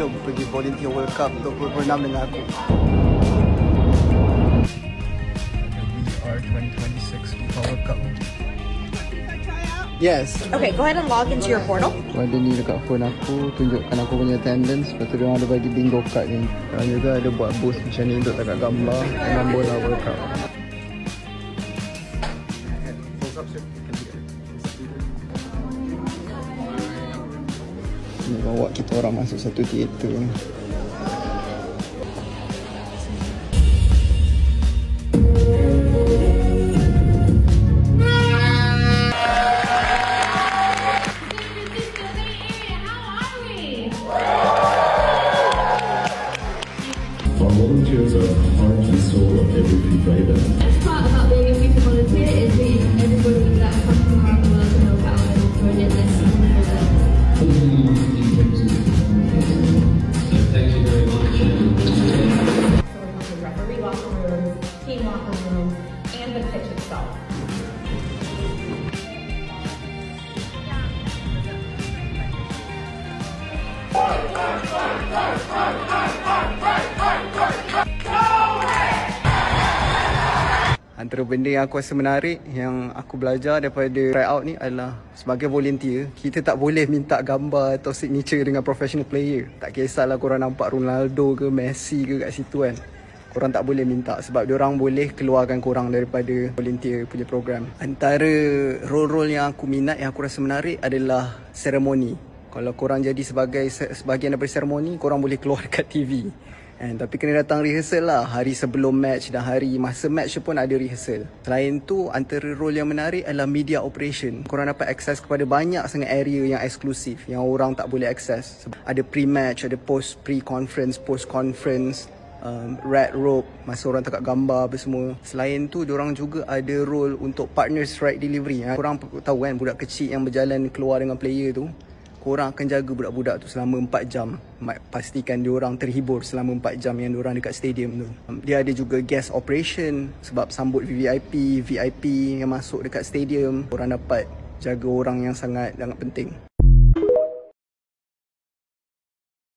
jom pergi volunteer World Cup untuk berenam dengan aku. VR 2026 FIFA World Cup. Yes. Okay, go ahead and log into your portal. Ada ni dekat phone aku, tunjukkan aku punya attendance. Lepas tu diorang ada bagi bingo card ni. Dan juga ada buat booth macam ni untuk letak gambar dengan bola World Cup. Ni bawa kita orang masuk satu teater. Volunteers are the heart and soul of every FIFA event. The best part about being a FIFA volunteer is meeting everybody that comes from around the world to know about and join in this wonderful day. So thank you very much. So we have the referee locker room, team locker room, and the pitch itself. Antara benda yang aku rasa menarik yang aku belajar daripada tryout ni adalah sebagai volunteer, kita tak boleh minta gambar atau signature dengan professional player. Tak kisahlah korang nampak Ronaldo ke Messi ke kat situ kan. Korang tak boleh minta sebab diorang boleh keluarkan korang daripada volunteer punya program. Antara role-role yang aku minat, yang aku rasa menarik adalah seremoni. Kalau korang jadi sebahagian daripada seremoni, korang boleh keluar dekat TV. Tapi kena datang rehearsal lah. Hari sebelum match dan hari masa match pun ada rehearsal. Selain tu, antara role yang menarik adalah media operation. Korang dapat akses kepada banyak sangat area yang eksklusif, yang orang tak boleh akses. Ada pre-match, ada pre-conference, post-conference, red rope, masa orang tengok gambar apa semua. Selain tu, diorang juga ada role untuk partners right delivery. Korang tahu kan, budak kecil yang berjalan keluar dengan player tu, korang akan jaga budak-budak tu selama 4 jam. Pastikan diorang terhibur selama 4 jam yang diorang dekat stadium tu. Dia ada juga guest operation sebab sambut VIP yang masuk dekat stadium. Korang dapat jaga orang yang sangat penting.